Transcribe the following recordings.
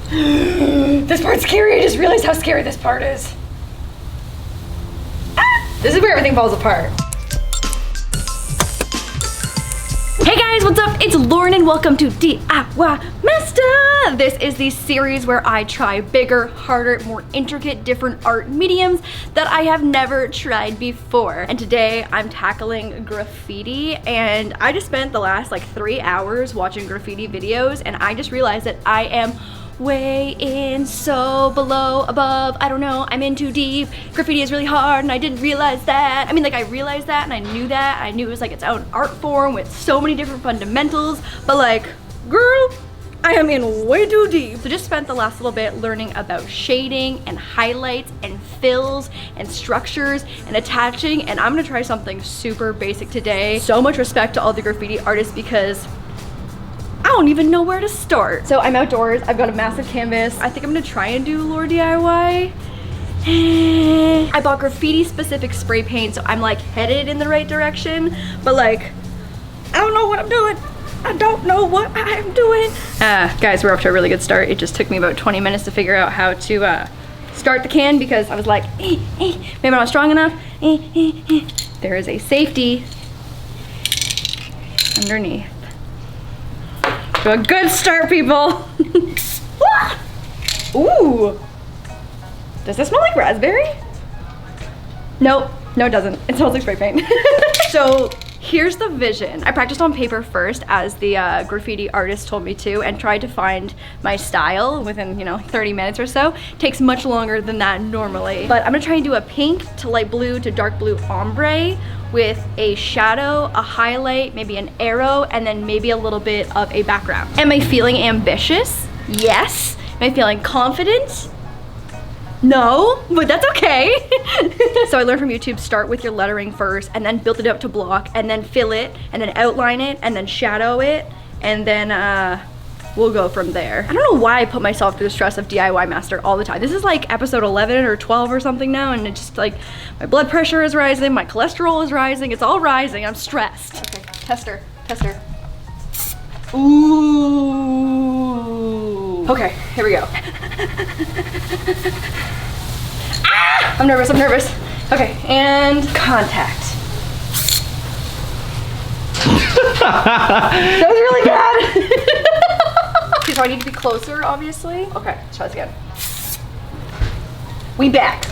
This part's scary. I just realized how scary this part is. Ah, this is where everything falls apart. Hey guys, what's up? It's Lauren and welcome to DIY Master. This is the series where I try bigger, harder, more intricate, different art mediums that I have never tried before. And today I'm tackling graffiti, and I just spent the last like 3 hours watching graffiti videos, and I just realized that I am way in, so below, above, I don't know, I'm in too deep. Graffiti is really hard and I didn't realize that. I mean, like, I realized that and I knew that. I knew it was like its own art form with so many different fundamentals, but like, girl, I am in way too deep. So just spent the last little bit learning about shading and highlights and fills and structures and attaching, and I'm gonna try something super basic today. So much respect to all the graffiti artists because I don't even know where to start. So I'm outdoors, I've got a massive canvas. I think I'm gonna try and do laurDIY. I bought graffiti specific spray paint, so I'm like headed in the right direction, but like, I don't know what I'm doing. I don't know what I'm doing. Guys, we're off to a really good start. It just took me about 20 minutes to figure out how to start the can because I was like, maybe I'm not strong enough. There is a safety underneath. To a good start, people. Ooh. Does this smell like raspberry? Nope. No, it doesn't. It smells like spray paint. So here's the vision. I practiced on paper first, as the graffiti artist told me to, and tried to find my style within, 30 minutes or so. Takes much longer than that normally. But I'm gonna try and do a pink to light blue to dark blue ombre with a shadow, a highlight, maybe an arrow, and then maybe a little bit of a background. Am I feeling ambitious? Yes. Am I feeling confident? No, but that's okay. So I learned from YouTube, start with your lettering first and then build it up to block and then fill it and then outline it and then shadow it, and then we'll go from there. I don't know why I put myself through the stress of DIY Master all the time. This is like episode 11 or 12 or something now, and it's just like my blood pressure is rising, my cholesterol is rising, it's all rising, I'm stressed. Okay, tester. Ooh. Okay, here we go. Ah! I'm nervous. Okay, and contact. That was really bad. So I need to be closer, obviously. Okay, let's try this again. We back.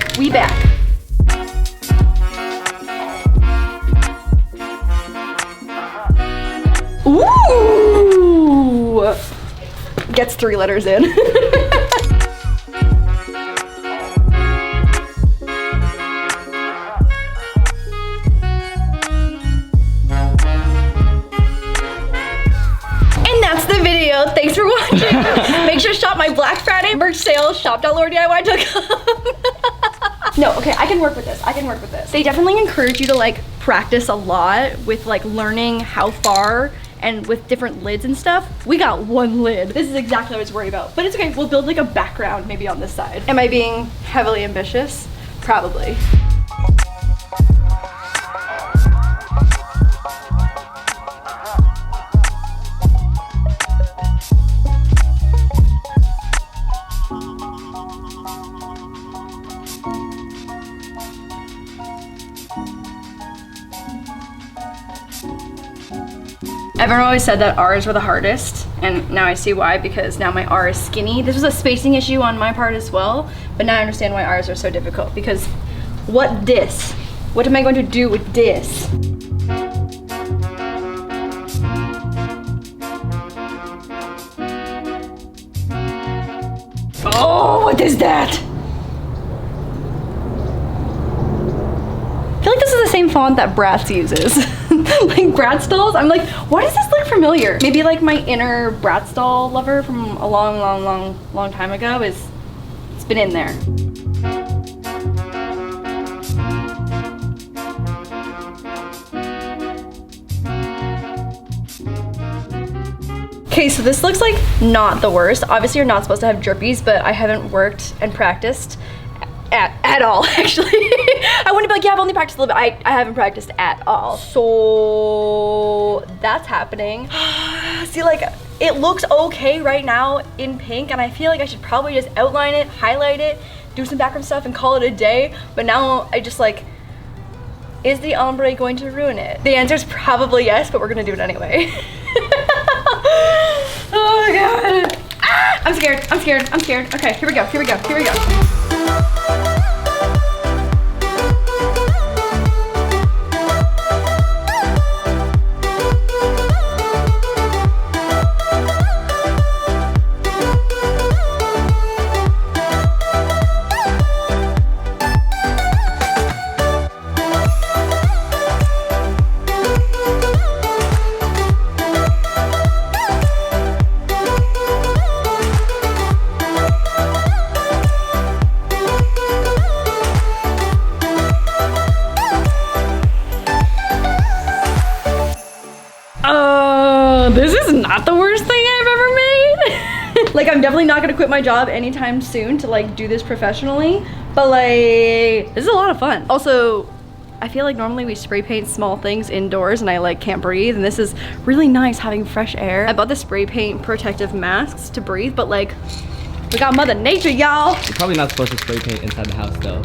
Ooh! Gets 3 letters in. Thanks for watching. Make sure to shop my Black Friday merch sale, shop.laurDIY.com. No, okay, I can work with this. They definitely encourage you to like practice a lot with like learning how far and with different lids and stuff. We got 1 lid. This is exactly what I was worried about, but it's okay. We'll build like a background maybe on this side. Am I being heavily ambitious? Probably. Everyone always said that R's were the hardest, and now I see why, because now my R is skinny. This was a spacing issue on my part as well, but now I understand why R's are so difficult, because what am I going to do with this? Oh, what is that? I feel like this is the same font that Bratz uses. Like Bratz dolls. I'm like, why does this look familiar? Maybe like my inner Bratz doll lover from a long time ago it's been in there. Okay, so this looks like not the worst. Obviously you're not supposed to have drippies, but I haven't worked and practiced at all, actually. I wouldn't be like, yeah, I've only practiced a little bit. I haven't practiced at all. So that's happening. See, like, it looks okay right now in pink, and I feel like I should probably just outline it, highlight it, do some background stuff, and call it a day. But now I just like, is the ombre going to ruin it? The answer is probably yes, but we're gonna do it anyway. Oh my god. Ah, I'm scared, I'm scared, I'm scared. Okay, here we go, here we go, here we go. This is not the worst thing I've ever made. Like, I'm definitely not gonna quit my job anytime soon to like do this professionally, but like, this is a lot of fun. Also, I feel like normally we spray paint small things indoors and I like can't breathe, and this is really nice having fresh air. I bought the spray paint protective masks to breathe, but like, we got Mother Nature, y'all. You're probably not supposed to spray paint inside the house though.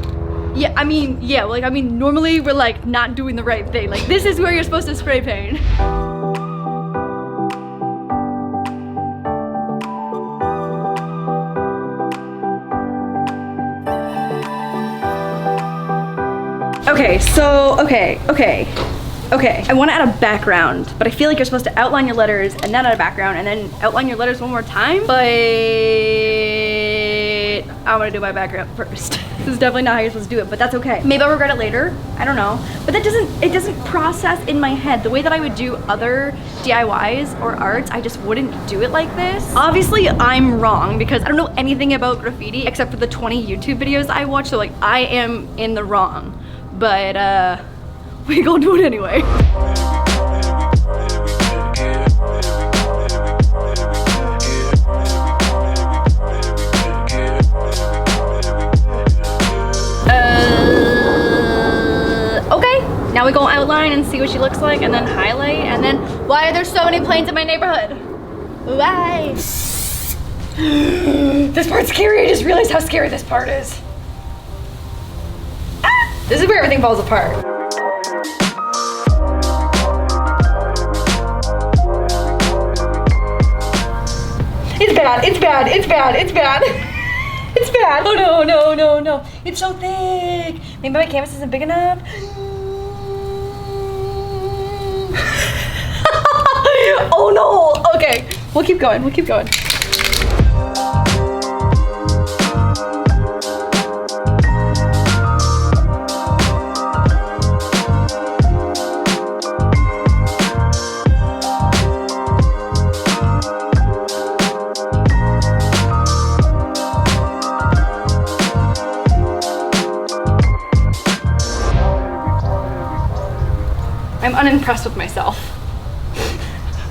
Yeah, I mean, yeah, like, I mean, normally we're like not doing the right thing. Like, this is where you're supposed to spray paint. Okay, so, okay. I want to add a background, but I feel like you're supposed to outline your letters and then add a background and then outline your letters one more time, but I want to do my background first. This is definitely not how you're supposed to do it, but that's okay. Maybe I'll regret it later, I don't know. But that it doesn't process in my head. The way that I would do other DIYs or arts, I just wouldn't do it like this. Obviously, I'm wrong because I don't know anything about graffiti except for the 20 YouTube videos I watch, so like, I am in the wrong. But we gonna do it anyway. Okay, now we go outline and see what she looks like and then highlight, and then why are there so many planes in my neighborhood? Why? This part's scary. I just realized how scary this part is. This is where everything falls apart. It's bad, it's bad, it's bad, it's bad. It's bad. Oh no, no, no, no. It's so thick. Maybe my canvas isn't big enough. Oh no. Okay, we'll keep going, we'll keep going. I'm unimpressed with myself.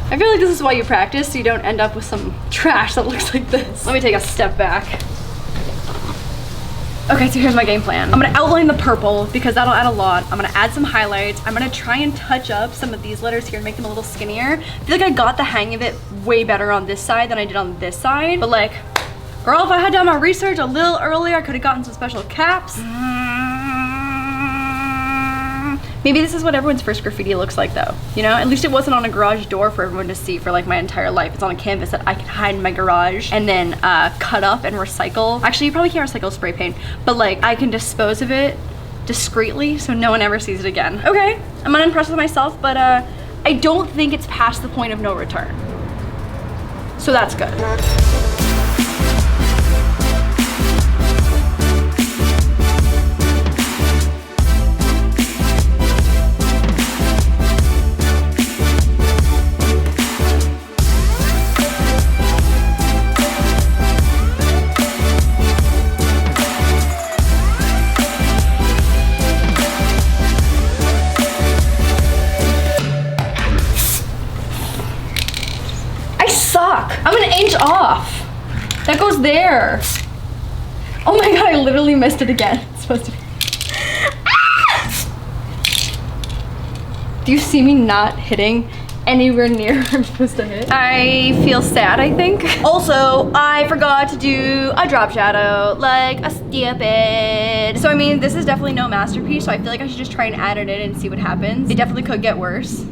I feel like this is why you practice, so you don't end up with some trash that looks like this. Let me take a step back. Okay, so here's my game plan. I'm gonna outline the purple because that'll add a lot. I'm gonna add some highlights. I'm gonna try and touch up some of these letters here and make them a little skinnier. I feel like I got the hang of it way better on this side than I did on this side. But like, girl, if I had done my research a little earlier, I could have gotten some special caps. Maybe this is what everyone's first graffiti looks like though, you know? At least it wasn't on a garage door for everyone to see for like my entire life. It's on a canvas that I can hide in my garage and then cut up and recycle. Actually, you probably can't recycle spray paint, but like I can dispose of it discreetly so no one ever sees it again. Okay, I'm unimpressed with myself, but I don't think it's past the point of no return. So that's good. I'm an inch off. That goes there. Oh my god, I literally missed it again. It's supposed to be. Do you see me not hitting anywhere near where I'm supposed to hit? I feel sad, I think. Also, I forgot to do a drop shadow, like a stupid. So I mean, this is definitely no masterpiece, so I feel like I should just try and add it in and see what happens. It definitely could get worse.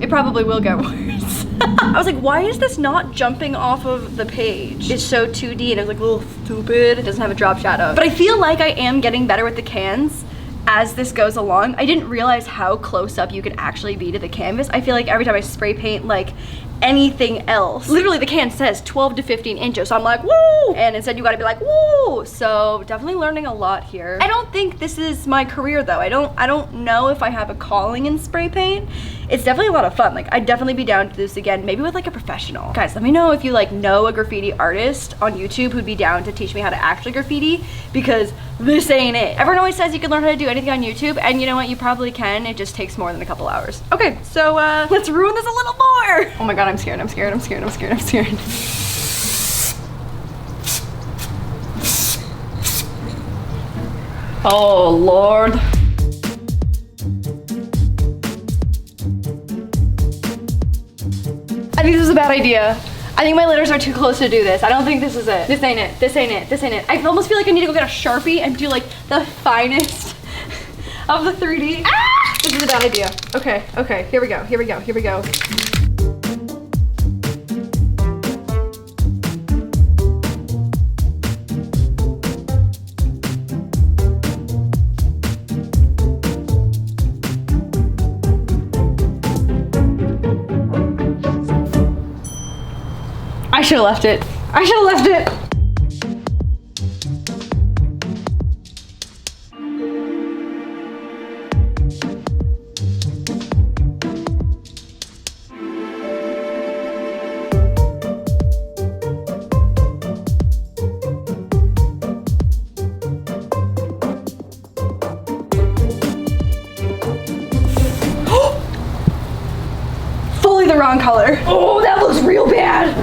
It probably will get worse. I was like, why is this not jumping off of the page? It's so 2D and it was like a little stupid. It doesn't have a drop shadow. But I feel like I am getting better with the cans as this goes along. I didn't realize how close up you can actually be to the canvas. I feel like every time I spray paint like anything else, literally the can says 12 to 15 inches, so I'm like, woo! And instead you gotta be like, woo! So definitely learning a lot here. I don't think this is my career though. I don't know if I have a calling in spray paint. It's definitely a lot of fun. Like, I'd definitely be down to this again, maybe with like a professional. Guys, let me know if you like know a graffiti artist on YouTube who'd be down to teach me how to actually graffiti, because this ain't it. Everyone always says you can learn how to do anything on YouTube, and you know what? You probably can. It just takes more than a couple hours. Okay, so let's ruin this a little more. Oh my god, I'm scared, I'm scared, I'm scared, I'm scared, I'm scared. Oh, Lord. I think this is a bad idea. I think my letters are too close to do this. I don't think this is it. This ain't it. This ain't it. This ain't it. I almost feel like I need to go get a Sharpie and do like the finest of the 3D. Ah! This is a bad idea. Okay, okay, here we go, here we go, here we go. I should have left it. I should have left it. Fully the wrong color. Oh, that looks real bad.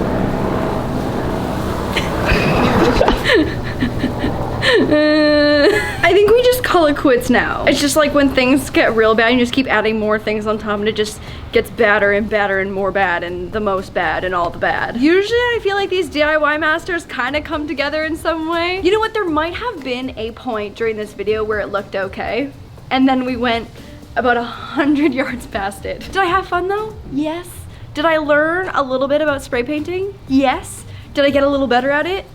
I think we just call it quits now. It's just like when things get real bad, you just keep adding more things on top and it just gets badder and badder and more bad and the most bad and all the bad. Usually I feel like these DIY masters kind of come together in some way. You know what? There might have been a point during this video where it looked okay, and then we went about 100 yards past it. Did I have fun though? Yes. Did I learn a little bit about spray painting? Yes. Did I get a little better at it?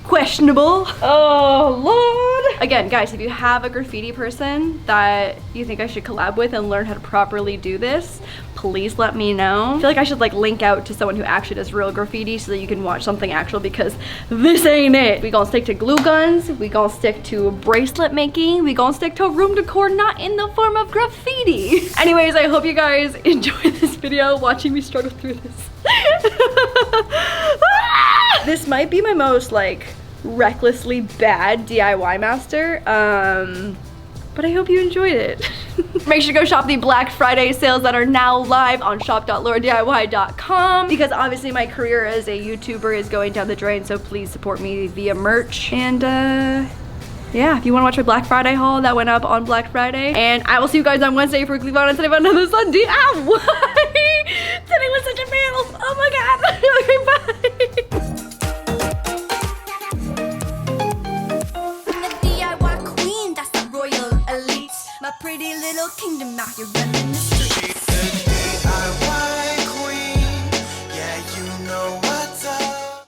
Questionable. Oh, Lord. Again, guys, if you have a graffiti person that you think I should collab with and learn how to properly do this, please let me know. I feel like I should like link out to someone who actually does real graffiti so that you can watch something actual, because this ain't it. We gonna stick to glue guns, we gonna stick to bracelet making, we gonna stick to room decor, not in the form of graffiti. Anyways, I hope you guys enjoyed this video, watching me struggle through this. This might be my most like recklessly bad DIY master, but I hope you enjoyed it. Make sure to go shop the Black Friday sales that are now live on shop.laurDIY.com, because obviously my career as a YouTuber is going down the drain, so please support me via merch. And yeah, if you want to watch my Black Friday haul, that went up on Black Friday. And I will see you guys on Wednesday for Cleveland and today for another Sunday. Today was such a fail. Oh my god. Okay, bye.